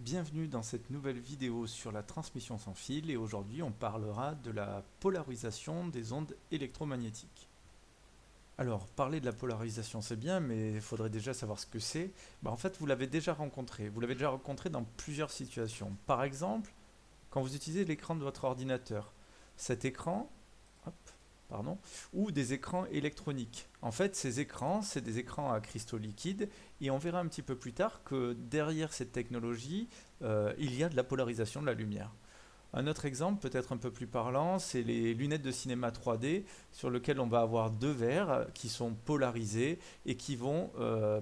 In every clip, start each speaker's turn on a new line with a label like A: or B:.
A: Bienvenue dans cette nouvelle vidéo sur la transmission sans fil et aujourd'hui on parlera de la polarisation des ondes électromagnétiques. Alors, parler de la polarisation c'est bien, mais il faudrait déjà savoir ce que c'est. En fait, vous l'avez déjà rencontré. Vous l'avez déjà rencontré dans plusieurs situations. Par exemple, quand vous utilisez l'écran de votre ordinateur. Cet écran, hop, pardon, ou des écrans électroniques. En fait, ces écrans, c'est des écrans à cristaux liquides et on verra un petit peu plus tard que derrière cette technologie, il y a de la polarisation de la lumière. Un autre exemple, peut-être un peu plus parlant, c'est les lunettes de cinéma 3D sur lesquelles on va avoir deux verres qui sont polarisés et qui vont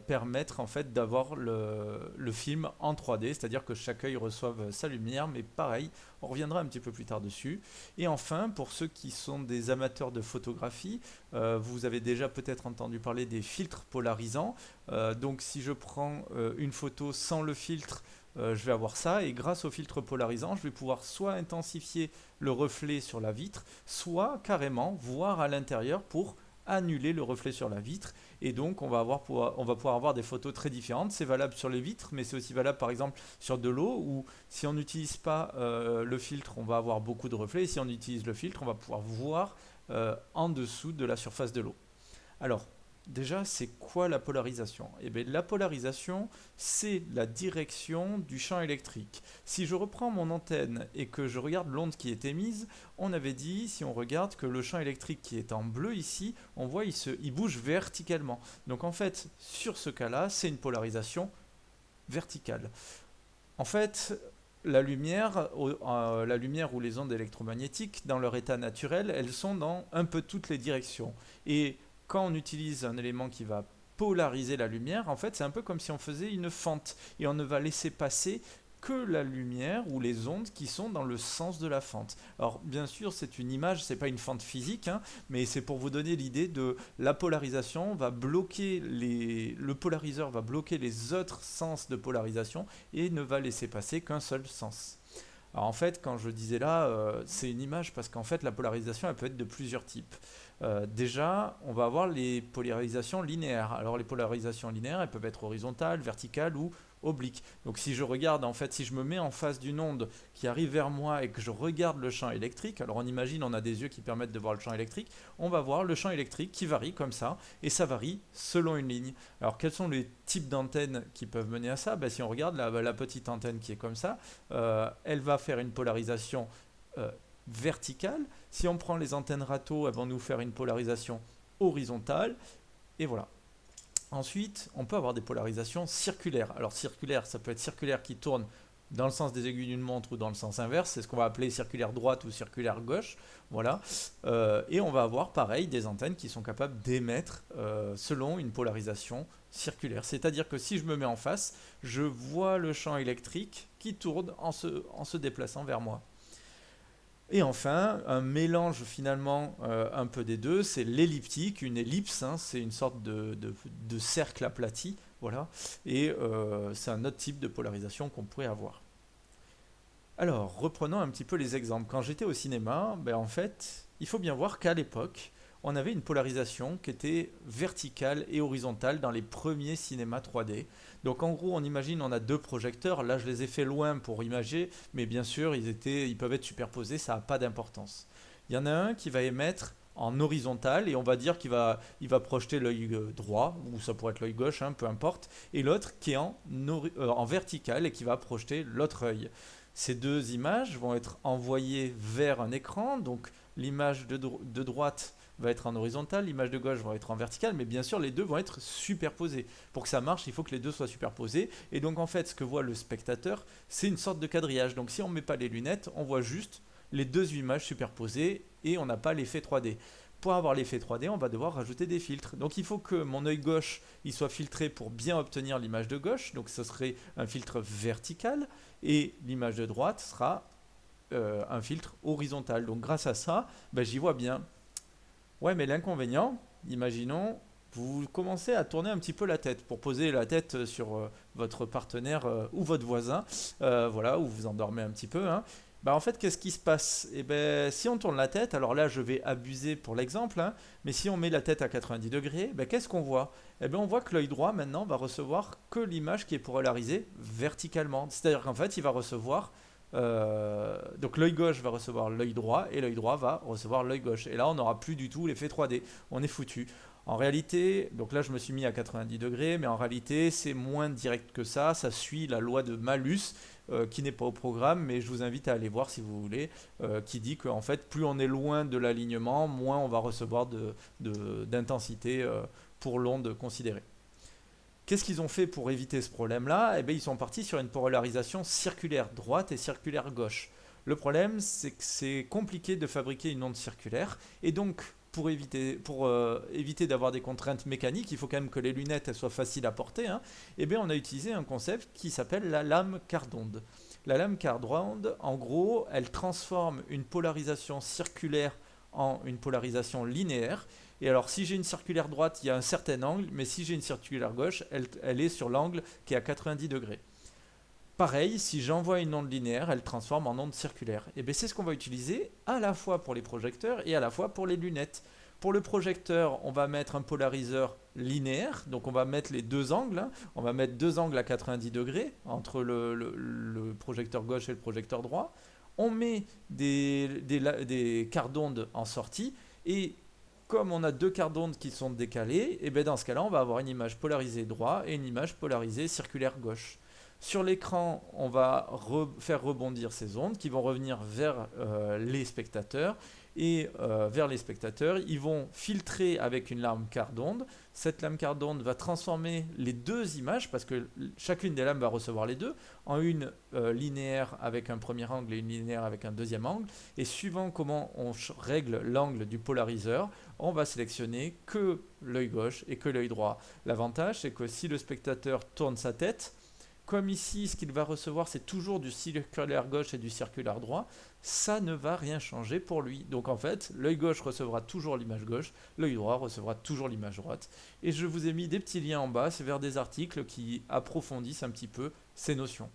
A: permettre en fait d'avoir le film en 3D, c'est-à-dire que chaque œil reçoive sa lumière, mais pareil, on reviendra un petit peu plus tard dessus. Et enfin, pour ceux qui sont des amateurs de photographie, vous avez déjà peut-être entendu parler des filtres polarisants. Donc si je prends une photo sans le filtre, je vais avoir ça et grâce au filtre polarisant, je vais pouvoir soit intensifier le reflet sur la vitre, soit carrément voir à l'intérieur pour annuler le reflet sur la vitre et donc on va pouvoir avoir des photos très différentes. C'est valable sur les vitres, mais c'est aussi valable par exemple sur de l'eau où si on n'utilise pas le filtre, on va avoir beaucoup de reflets et si on utilise le filtre, on va pouvoir voir en dessous de la surface de l'eau. Alors, déjà, c'est quoi la polarisation? Eh bien, la polarisation, c'est la direction du champ électrique. Si je reprends mon antenne et que je regarde l'onde qui est émise, on avait dit, si on regarde, que le champ électrique qui est en bleu ici, on voit il bouge verticalement. Donc en fait, sur ce cas-là, c'est une polarisation verticale. En fait, la lumière ou les ondes électromagnétiques, dans leur état naturel, elles sont dans un peu toutes les directions. Et quand on utilise un élément qui va polariser la lumière, en fait, c'est un peu comme si on faisait une fente. Et on ne va laisser passer que la lumière ou les ondes qui sont dans le sens de la fente. Alors bien sûr c'est une image, c'est pas une fente physique, hein, mais c'est pour vous donner l'idée de la polarisation va bloquer le polariseur va bloquer les autres sens de polarisation et ne va laisser passer qu'un seul sens. Alors en fait, quand je disais là, c'est une image parce qu'en fait, la polarisation, elle peut être de plusieurs types. Déjà, on va avoir les polarisations linéaires. Alors les polarisations linéaires, elles peuvent être horizontales, verticales ou obliques. Donc si je regarde, en fait, si je me mets en face d'une onde qui arrive vers moi et que je regarde le champ électrique, alors on imagine, on a des yeux qui permettent de voir le champ électrique, on va voir le champ électrique qui varie comme ça, et ça varie selon une ligne. Alors quels sont les types d'antennes qui peuvent mener à ça? Si on regarde la petite antenne qui est comme ça, elle va faire une polarisation euh, verticale. Si on prend les antennes râteaux, elles vont nous faire une polarisation horizontale. Et voilà. Ensuite, on peut avoir des polarisations circulaires. Alors circulaire, ça peut être circulaire qui tourne dans le sens des aiguilles d'une montre ou dans le sens inverse. C'est ce qu'on va appeler circulaire droite ou circulaire gauche. Voilà. Et on va avoir pareil des antennes qui sont capables d'émettre selon une polarisation circulaire. C'est-à-dire que si je me mets en face, je vois le champ électrique qui tourne en se déplaçant vers moi. Et enfin, un mélange finalement un peu des deux, c'est l'elliptique, une ellipse, hein, c'est une sorte de cercle aplati, voilà, et c'est un autre type de polarisation qu'on pourrait avoir. Alors, reprenons un petit peu les exemples. Quand j'étais au cinéma, en fait, il faut bien voir qu'à l'époque, on avait une polarisation qui était verticale et horizontale dans les premiers cinémas 3D. Donc en gros, on imagine, on a deux projecteurs. Là, je les ai fait loin pour imager, mais bien sûr, ils peuvent être superposés, ça n'a pas d'importance. Il y en a un qui va émettre en horizontal et on va dire il va projeter l'œil droit, ou ça pourrait être l'œil gauche, hein, peu importe, et l'autre qui est en vertical et qui va projeter l'autre œil. Ces deux images vont être envoyées vers un écran, donc l'image de droite va être en horizontal, l'image de gauche va être en vertical, mais bien sûr les deux vont être superposés. Pour que ça marche, il faut que les deux soient superposés. Et donc en fait, ce que voit le spectateur, c'est une sorte de quadrillage. Donc si on ne met pas les lunettes, on voit juste les deux images superposées et on n'a pas l'effet 3D. Pour avoir l'effet 3D, on va devoir rajouter des filtres. Donc il faut que mon œil gauche il soit filtré pour bien obtenir l'image de gauche. Donc ce serait un filtre vertical. Et l'image de droite sera un filtre horizontal. Donc grâce à ça, j'y vois bien. Ouais, mais l'inconvénient, imaginons, vous commencez à tourner un petit peu la tête pour poser la tête sur votre partenaire ou votre voisin, voilà, ou vous endormez un petit peu, hein. Bah en fait, qu'est-ce qui se passe? Eh ben, si on tourne la tête, alors là, je vais abuser pour l'exemple, hein, mais si on met la tête à 90 degrés, ben, qu'est-ce qu'on voit? Eh ben, on voit que l'œil droit, maintenant, va recevoir que l'image qui est polarisée verticalement. C'est-à-dire qu'en fait, il va recevoir... donc l'œil gauche va recevoir l'œil droit et l'œil droit va recevoir l'œil gauche. Et là, on n'aura plus du tout l'effet 3D. On est foutu. En réalité, donc là je me suis mis à 90 degrés, mais en réalité c'est moins direct que ça suit la loi de Malus qui n'est pas au programme, mais je vous invite à aller voir si vous voulez, qui dit qu'en fait plus on est loin de l'alignement, moins on va recevoir d'intensité pour l'onde considérée. Qu'est-ce qu'ils ont fait pour éviter ce problème-là? Eh bien, ils sont partis sur une polarisation circulaire droite et circulaire gauche. Le problème, c'est que c'est compliqué de fabriquer une onde circulaire, et donc pour éviter d'avoir des contraintes mécaniques, il faut quand même que les lunettes elles soient faciles à porter, hein. Eh bien, on a utilisé un concept qui s'appelle la lame quart d'onde. La lame quart d'onde, en gros, elle transforme une polarisation circulaire en une polarisation linéaire. Et alors, si j'ai une circulaire droite, il y a un certain angle, mais si j'ai une circulaire gauche, elle est sur l'angle qui est à 90 degrés. Pareil, si j'envoie une onde linéaire, elle transforme en onde circulaire. Et bien c'est ce qu'on va utiliser à la fois pour les projecteurs et à la fois pour les lunettes. Pour le projecteur, on va mettre un polariseur linéaire, donc on va mettre les deux angles, hein. On va mettre deux angles à 90 degrés entre le projecteur gauche et le projecteur droit. On met des quarts d'onde en sortie, et comme on a deux quarts d'onde qui sont décalés, et bien dans ce cas-là, on va avoir une image polarisée droite et une image polarisée circulaire gauche. Sur l'écran, on va faire rebondir ces ondes qui vont revenir vers les spectateurs. Et vers les spectateurs, ils vont filtrer avec une lame quart d'onde. Cette lame quart d'onde va transformer les deux images, parce que chacune des lames va recevoir les deux, en une linéaire avec un premier angle et une linéaire avec un deuxième angle. Et suivant comment on règle l'angle du polariseur, on va sélectionner que l'œil gauche et que l'œil droit. L'avantage, c'est que si le spectateur tourne sa tête, comme ici, ce qu'il va recevoir, c'est toujours du circulaire gauche et du circulaire droit, ça ne va rien changer pour lui. Donc en fait, l'œil gauche recevra toujours l'image gauche, l'œil droit recevra toujours l'image droite. Et je vous ai mis des petits liens en bas, c'est vers des articles qui approfondissent un petit peu ces notions.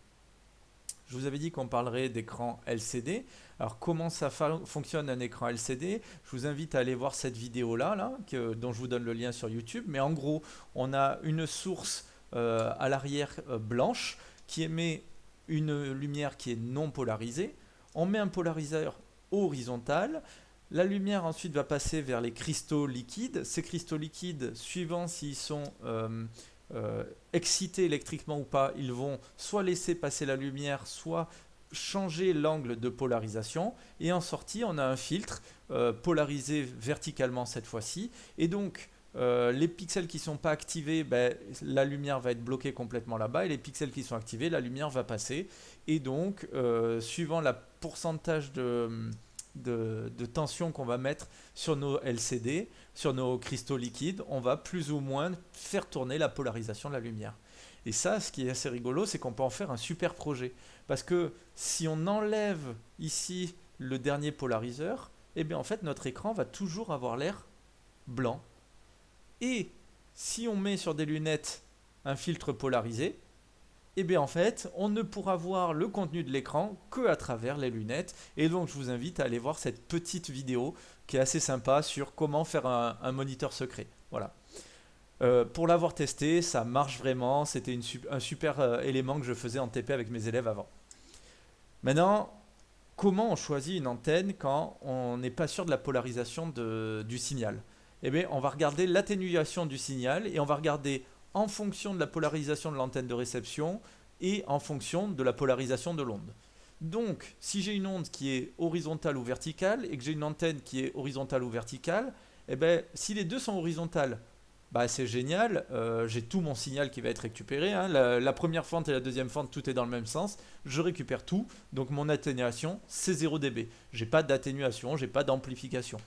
A: Je vous avais dit qu'on parlerait d'écran LCD. Alors comment ça fonctionne un écran LCD? Je vous invite à aller voir cette vidéo-là, dont je vous donne le lien sur YouTube. Mais en gros, on a une source à l'arrière blanche qui émet une lumière qui est non polarisée. On met un polarisateur horizontal. La lumière ensuite va passer vers les cristaux liquides. Ces cristaux liquides, suivant s'ils sont excités électriquement ou pas, ils vont soit laisser passer la lumière, soit changer l'angle de polarisation. Et en sortie, on a un filtre polarisé verticalement cette fois-ci. Et donc, les pixels qui ne sont pas activés, ben, la lumière va être bloquée complètement là-bas, et les pixels qui sont activés, la lumière va passer. Et donc, suivant le pourcentage de tension qu'on va mettre sur nos LCD, sur nos cristaux liquides, on va plus ou moins faire tourner la polarisation de la lumière. Et ça, ce qui est assez rigolo, c'est qu'on peut en faire un super projet. Parce que si on enlève ici le dernier polariseur, eh bien en fait notre écran va toujours avoir l'air blanc. Et si on met sur des lunettes un filtre polarisé, eh bien en fait, on ne pourra voir le contenu de l'écran que à travers les lunettes. Et donc, je vous invite à aller voir cette petite vidéo qui est assez sympa sur comment faire un moniteur secret. Voilà. Pour l'avoir testé, ça marche vraiment. C'était un super élément que je faisais en TP avec mes élèves avant. Maintenant, comment on choisit une antenne quand on n'est pas sûr de la polarisation du signal? Eh bien, on va regarder l'atténuation du signal et on va regarder en fonction de la polarisation de l'antenne de réception et en fonction de la polarisation de l'onde. Donc, si j'ai une onde qui est horizontale ou verticale et que j'ai une antenne qui est horizontale ou verticale, eh bien, si les deux sont horizontales, bah, c'est génial, j'ai tout mon signal qui va être récupéré, hein. La première fente et la deuxième fente, tout est dans le même sens, je récupère tout, donc mon atténuation, c'est 0 dB. Je n'ai pas d'atténuation, je n'ai pas d'amplification.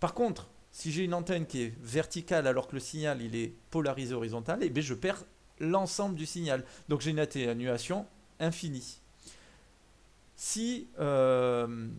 A: Par contre, si j'ai une antenne qui est verticale alors que le signal il est polarisé horizontal, eh bien je perds l'ensemble du signal. Donc j'ai une atténuation infinie. Si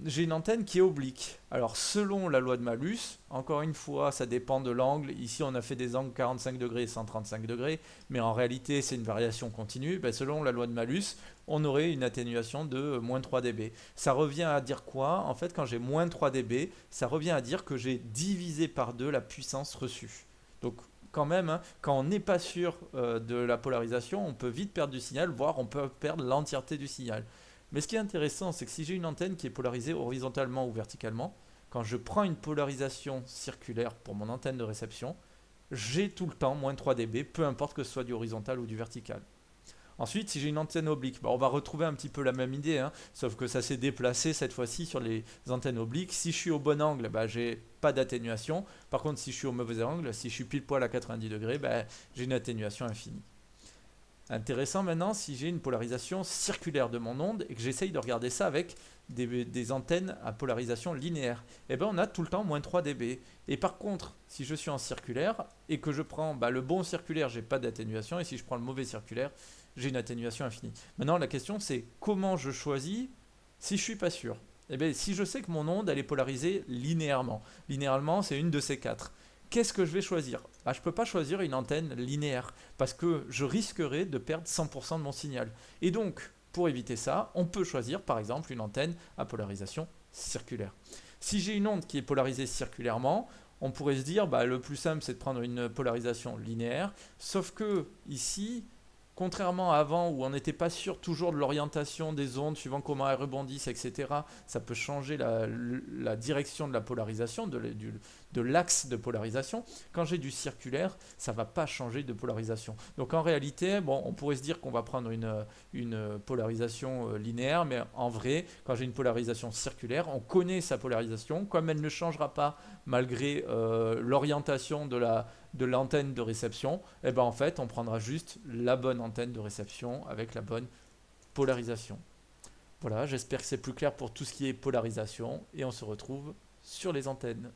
A: j'ai une antenne qui est oblique, alors selon la loi de Malus, encore une fois, ça dépend de l'angle. Ici, on a fait des angles 45 degrés et 135 degrés, mais en réalité, c'est une variation continue. Ben, selon la loi de Malus, on aurait une atténuation de moins 3 dB. Ça revient à dire quoi? En fait, quand j'ai moins 3 dB, ça revient à dire que j'ai divisé par 2 la puissance reçue. Donc, quand même, hein, quand on n'est pas sûr de la polarisation, on peut vite perdre du signal, voire on peut perdre l'entièreté du signal. Mais ce qui est intéressant, c'est que si j'ai une antenne qui est polarisée horizontalement ou verticalement, quand je prends une polarisation circulaire pour mon antenne de réception, j'ai tout le temps moins 3 dB, peu importe que ce soit du horizontal ou du vertical. Ensuite, si j'ai une antenne oblique, bah, on va retrouver un petit peu la même idée, hein, sauf que ça s'est déplacé cette fois-ci sur les antennes obliques. Si je suis au bon angle, bah, j'ai pas d'atténuation. Par contre, si je suis au mauvais angle, si je suis pile poil à 90 degrés, bah, j'ai une atténuation infinie. Intéressant maintenant si j'ai une polarisation circulaire de mon onde et que j'essaye de regarder ça avec des antennes à polarisation linéaire. Eh bien on a tout le temps moins 3 dB. Et par contre, si je suis en circulaire et que je prends le bon circulaire, j'ai pas d'atténuation. Et si je prends le mauvais circulaire, j'ai une atténuation infinie. Maintenant la question c'est comment je choisis si je suis pas sûr. Eh bien si je sais que mon onde elle est polarisée linéairement. Linéairement c'est une de ces quatre. Qu'est-ce que je vais choisir? Je ne peux pas choisir une antenne linéaire parce que je risquerais de perdre 100% de mon signal. Et donc, pour éviter ça, on peut choisir par exemple une antenne à polarisation circulaire. Si j'ai une onde qui est polarisée circulairement, on pourrait se dire le plus simple c'est de prendre une polarisation linéaire, sauf que ici, contrairement à avant où on n'était pas sûr toujours de l'orientation des ondes suivant comment elles rebondissent, etc., ça peut changer la direction de la polarisation, de l'axe de polarisation. Quand j'ai du circulaire, ça ne va pas changer de polarisation. Donc en réalité, bon, on pourrait se dire qu'on va prendre une polarisation linéaire, mais en vrai, quand j'ai une polarisation circulaire, on connaît sa polarisation, comme elle ne changera pas malgré l'orientation de l'antenne de réception, et ben en fait on prendra juste la bonne antenne de réception avec la bonne polarisation. Voilà, j'espère que c'est plus clair pour tout ce qui est polarisation et on se retrouve sur les antennes.